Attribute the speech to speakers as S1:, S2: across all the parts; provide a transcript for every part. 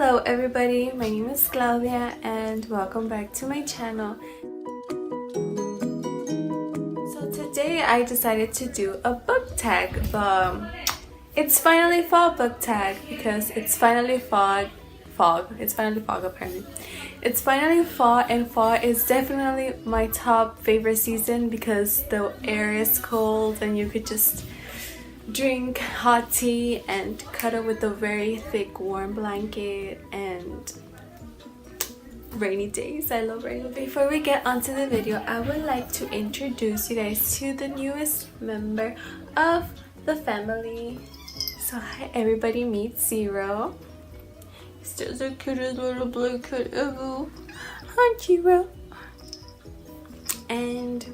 S1: Hello everybody, my name is Claudia and welcome back to my channel. So today I decided to do a book tag. It's finally fall book tag because it's finally fog apparently. It's finally fall, and fall is definitely my top favorite season because the air is cold and you could just drink hot tea and cuddle with a very thick warm blanket. And rainy days, I love rainy days. Before we get onto the video, I would like to introduce you guys to the newest member of the family. So hi everybody, meet Zero. He's just the cutest little blue kid ever. Hi Zero. And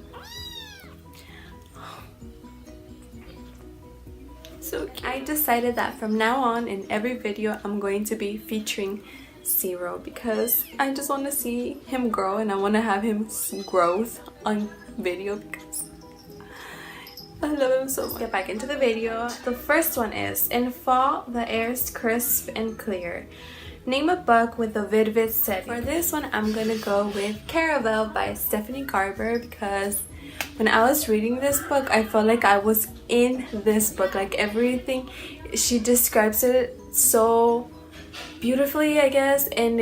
S1: so I decided that from now on in every video I'm going to be featuring Zero because I just want to see him grow and I want to have him growth on video because I love him so much. Get back into the video. The first one is, in fall the air is crisp and clear. Name a book with a vivid setting. For this one I'm gonna go with Caravel by Stephanie Garber because when I was reading this book I felt like I was in this book. Like everything, she describes it so beautifully, I guess, and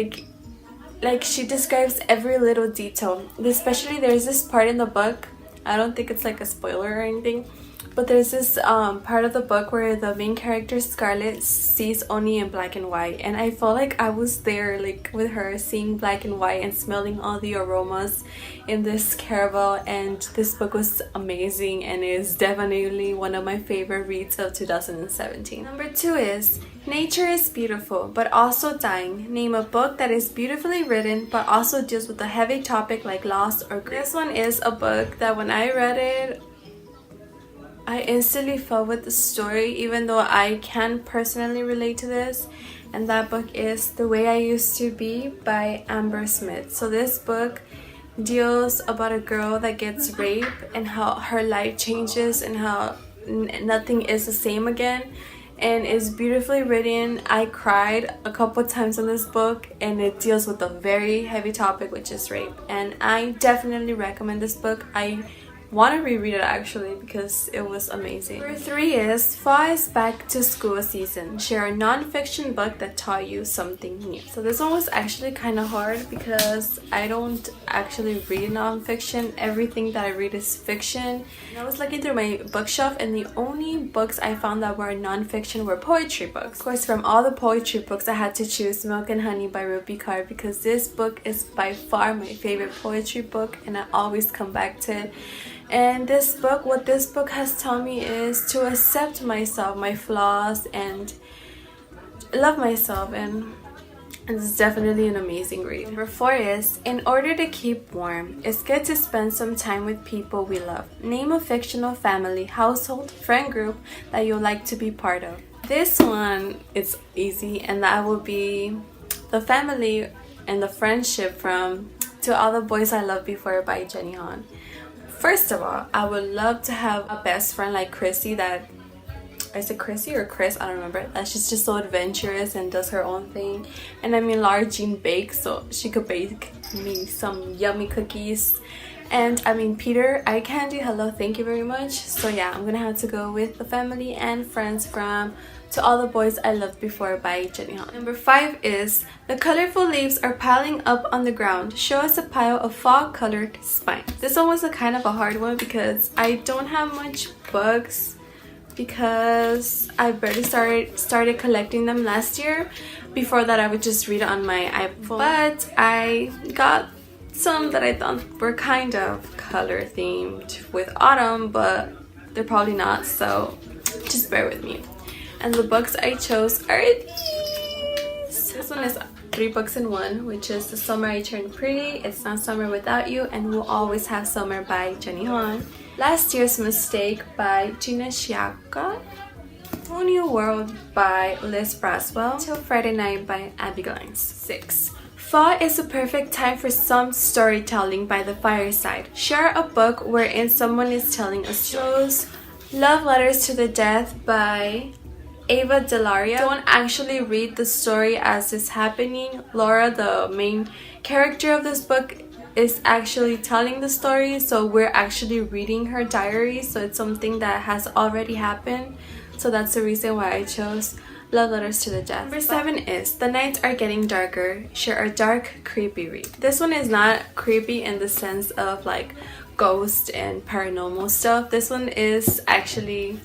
S1: like she describes every little detail. Especially there's this part in the book, I don't think it's like a spoiler or anything, but there's this part of the book where the main character Scarlett sees only in black and white, and I felt like I was there, like with her, seeing black and white and smelling all the aromas in this Caravel. And this book was amazing and is definitely one of my favorite reads of 2017. Number 2 is Nature is Beautiful but Also Dying. Name a book that is beautifully written but also deals with a heavy topic like loss or grief. This one is a book that when I read it I instantly fell with the story, even though I can personally relate to this, and that book is The Way I Used to Be by Amber Smith. So this book deals about a girl that gets raped and how her life changes and how nothing is the same again, and is beautifully written. I cried a couple times in this book, and it deals with a very heavy topic, which is rape, and I definitely recommend this book. I want to reread it actually because it was amazing. Number 3 is Fall is Back to School Season. Share a non-fiction book that taught you something new. So this one was actually kind of hard because I don't actually read non-fiction. Everything that I read is fiction. And I was looking through my bookshelf and the only books I found that were non-fiction were poetry books. Of course, from all the poetry books I had to choose Milk and Honey by Ruby Carr because this book is by far my favorite poetry book and I always come back to it. And this book, what this book has taught me is to accept myself, my flaws, and love myself, and it's definitely an amazing read. Number 4 is In Order to Keep Warm. It's good to spend some time with people we love. Name a fictional family, household, friend group that you'd like to be part of. This one is easy, and that will be the family and the friendship from To All the Boys I Loved Before by Jenny Han. First of all, I would love to have a best friend like Chrissy that, is it Chrissy or Chris? I don't remember. That she's just so adventurous and does her own thing. And I mean, Lara Jean bakes, so she could bake me some yummy cookies. And I mean, Peter, eye candy, hello, thank you very much. So yeah, I'm gonna have to go with the family and friends from To All the Boys I Loved Before by Jenny Han. Number 5 is The colorful leaves are piling up on the ground. Show us a pile of fall-colored spines. This one was a kind of a hard one because I don't have much books because I barely started collecting them last year. Before that, I would just read it on my iPhone. But I got some that I thought were kind of color themed with autumn, but they're probably not, so just bear with me. And the books I chose are these. This one is 3 books in one, which is The Summer I Turned Pretty, It's Not Summer Without You, and We'll Always Have Summer by Jenny Han. Last Year's Mistake by Gina Sciacca. Whole New World by Liz Braswell. Till Friday Night by Abby Glines. 6. Fall is a perfect time for some storytelling by the fireside. Share a book wherein someone is telling a story. Love Letters to the Death by Ava Delaria. Don't actually read the story as it's happening. Laura, the main character of this book, is actually telling the story, so we're actually reading her diary, so it's something that has already happened. So that's the reason why I chose Love Letters to the Death. Number 7 is The Nights Are Getting Darker. Share a dark, creepy read. This one is not creepy in the sense of like ghost and paranormal stuff. This one is actually,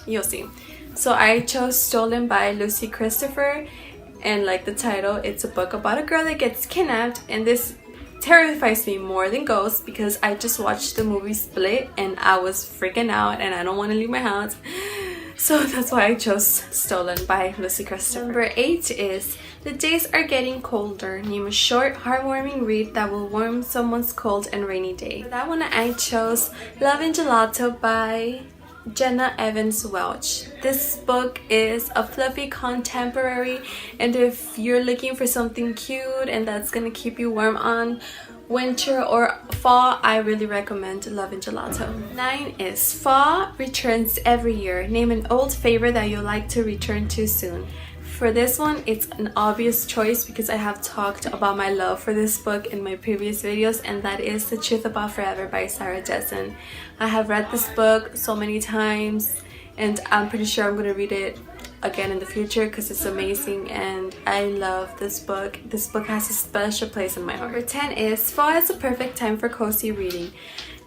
S1: you'll see. So I chose Stolen by Lucy Christopher, and like the title, it's a book about a girl that gets kidnapped, and this terrifies me more than ghosts because I just watched the movie Split and I was freaking out and I don't want to leave my house. So that's why I chose Stolen by Lucy Christopher. Number 8 is The Days Are Getting Colder. Name a short, heartwarming read that will warm someone's cold and rainy day. For that one I chose Love and Gelato by Jenna Evans Welch. This book is a fluffy contemporary, and if you're looking for something cute and that's gonna keep you warm on winter or fall, I really recommend Love and Gelato. 9 is Fall Returns Every Year. Name an old favorite that you'd like to return to soon. For this one, it's an obvious choice because I have talked about my love for this book in my previous videos, and that is The Truth About Forever by Sarah Jessen. I have read this book so many times, and I'm pretty sure I'm going to read it again in the future because it's amazing and I love this book. This book has a special place in my heart. Number 10 is Fall is a perfect time for cozy reading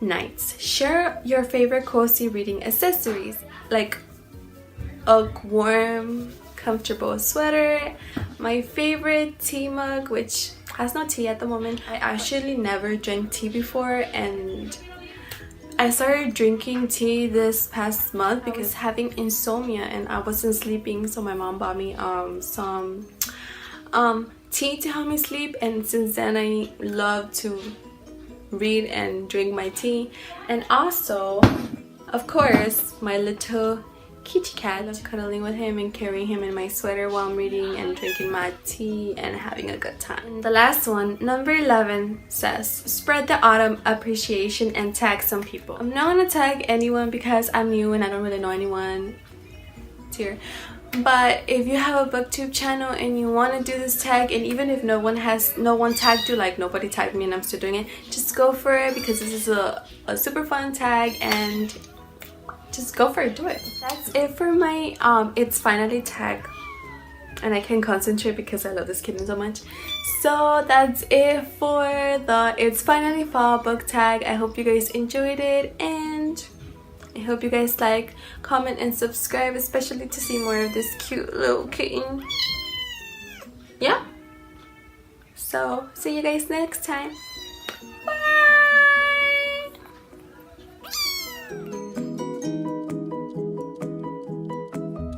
S1: nights. Share your favorite cozy reading accessories like a warm, comfortable sweater, my favorite tea mug, which has no tea at the moment. I actually never drank tea before, and I started drinking tea this past month because I was having insomnia and I wasn't sleeping, so my mom bought me some tea to help me sleep, and since then I love to read and drink my tea. And also, of course, my little kitty cat. I love cuddling with him and carrying him in my sweater while I'm reading and drinking my tea and having a good time. And the last one, number 11, says spread the autumn appreciation and tag some people. I'm not gonna tag anyone because I'm new and I don't really know anyone here. But if you have a booktube channel and you want to do this tag, and even if no one tagged you, like nobody tagged me and I'm still doing it, just go for it because this is a super fun tag, and just go for it, do it. That's it for my It's Finally tag, and I can concentrate because I love this kitten so much. So that's it for the It's Finally Fall book tag. I hope you guys enjoyed it, and I hope you guys like, comment, and subscribe, especially to see more of this cute little kitten. Yeah, so see you guys next time.